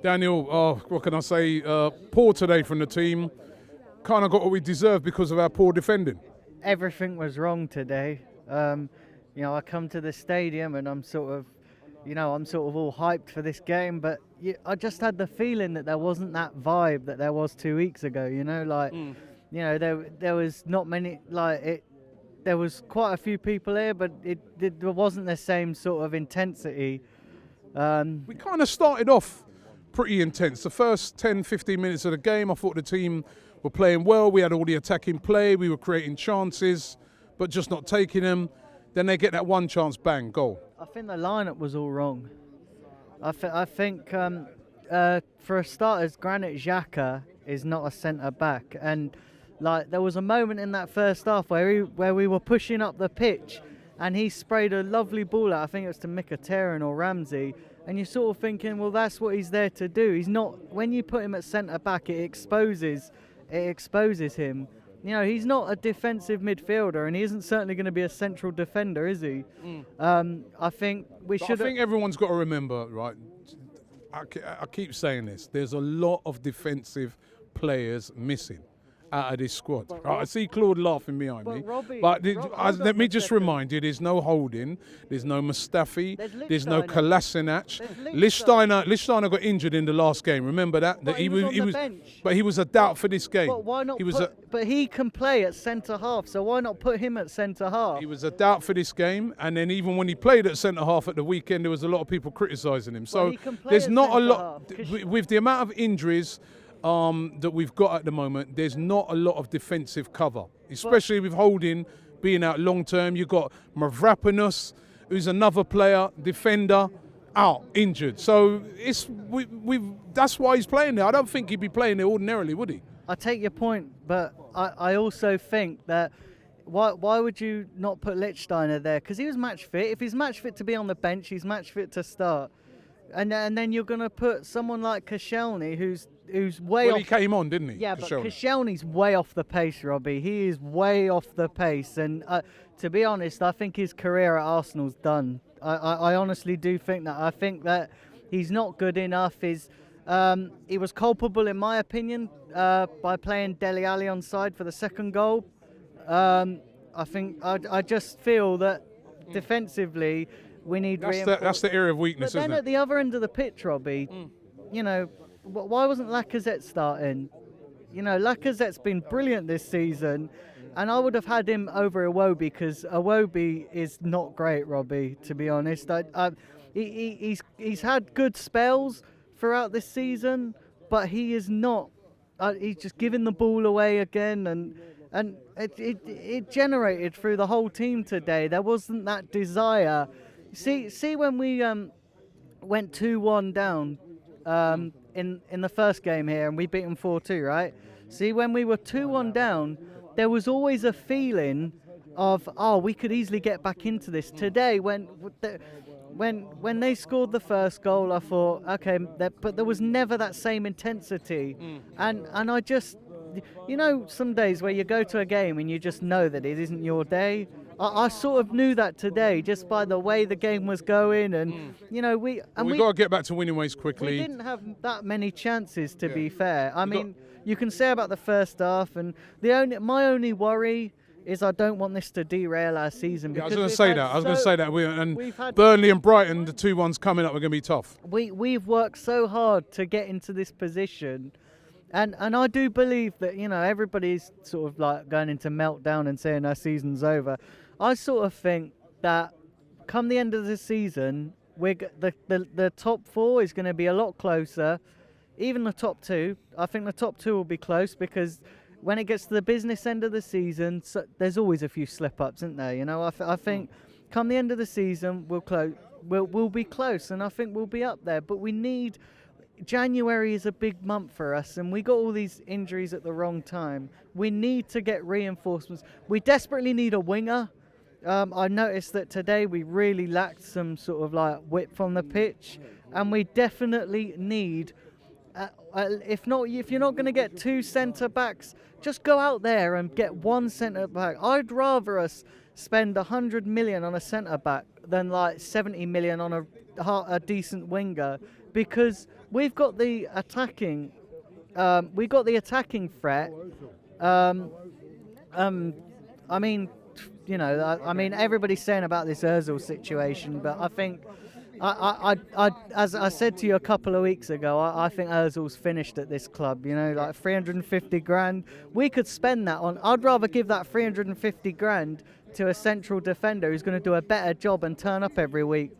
Daniel, what can I say? Poor today from the team. Kind of got what we deserve because of our poor defending. Everything was wrong today. I come to the stadium and I'm sort of all hyped for this game, but I just had the feeling that there wasn't that vibe that there was 2 weeks ago. There was not many, there was quite a few people here, but there wasn't the same sort of intensity. We kind of started off pretty intense. The first 10, 15 minutes of the game, I thought the team were playing well. We had all the attacking play. We were creating chances, but just not taking them. Then they get that one chance, bang, goal. I think the lineup was all wrong. I think for a starters, Granit Xhaka is not a centre back, and there was a moment in that first half where we were pushing up the pitch, and he sprayed a lovely ball out. I think it was to Mkhitaryan or Ramsey, and you're sort of thinking, well, that's what he's there to do. He's not. When you put him at centre back, it exposes him. He's not a defensive midfielder, and he isn't certainly going to be a central defender, is he? I think we should. I think everyone's got to remember, right? I keep saying this. There's a lot of defensive players missing out of this squad. Right, I see Claude laughing behind me. Let me just remind you, there's no Holding, there's no Mustafi, there's no Kolasinac. Lichtsteiner got injured in the last game. Remember that? But he was on the bench. But he was a doubt for this game. But why not? But he can play at centre half, so why not put him at centre half? He was a doubt for this game, and then even when he played at centre half at the weekend, there was a lot of people criticising him. So there's not a lot with the amount of injuries that we've got at the moment. There's not a lot of defensive cover, especially with Holding being out long term. You've got Mavropanos, who's another player, defender, out injured. So that's why he's playing there. I don't think he'd be playing there ordinarily, would he? I take your point, but I also think that why would you not put Lichtsteiner there? Because he was match fit. If he's match fit to be on the bench, he's match fit to start. And then you're going to put someone like Koscielny, who's way off. Well, he came on, didn't he? Yeah, but Koscielny's way off the pace, Robbie. He is way off the pace. And to be honest, I think his career at Arsenal's done. I honestly do think that. I think that he's not good enough. He was culpable, in my opinion, by playing Dele Alli on side for the second goal. I just feel that defensively we need that's the area of weakness, but then isn't it? At the other end of the pitch, Robbie, why wasn't Lacazette starting? Lacazette's been brilliant this season, and I would have had him over Iwobi because Iwobi is not great, Robbie, to be honest. He's had good spells throughout this season, but he is not. He's just giving the ball away again, and it generated through the whole team today. There wasn't that desire. See when we went 2-1 down in the first game here, and we beat them 4-2, right? See, when we were 2-1 down, there was always a feeling of, we could easily get back into this. Today, when they scored the first goal, I thought, okay, but there was never that same intensity. And I just, some days where you go to a game and you just know that it isn't your day. I sort of knew that today just by the way the game was going, and we got to get back to winning ways quickly. We didn't have that many chances, to be fair. I mean, you can say about the first half, and my only worry is I don't want this to derail our season. I was going to say that. Burnley and Brighton, the 2 ones coming up, are going to be tough. We've worked so hard to get into this position. And I do believe that, everybody's sort of like going into meltdown and saying our season's over. I sort of think that come the end of the season, the top 4 is going to be a lot closer. Even the top 2, I think the top 2 will be close, because when it gets to the business end of the season, there's always a few slip-ups, isn't there? I think come the end of the season, we'll be close, and I think we'll be up there. But we need... January is a big month for us, and we got all these injuries at the wrong time. We need to get reinforcements. We desperately need a winger. I noticed that today we really lacked some sort of like width on the pitch, and we definitely need. If you're not going to get 2 centre backs, just go out there and get 1 centre back. I'd rather us spend 100 million on a centre back than like 70 million on a decent winger, because we've got the attacking threat. I mean, I mean, everybody's saying about this Ozil situation, but I think, as I said to you a couple of weeks ago, I think Ozil's finished at this club. Like 350 grand, we could spend that on. I'd rather give that 350 grand to a central defender who's going to do a better job and turn up every week.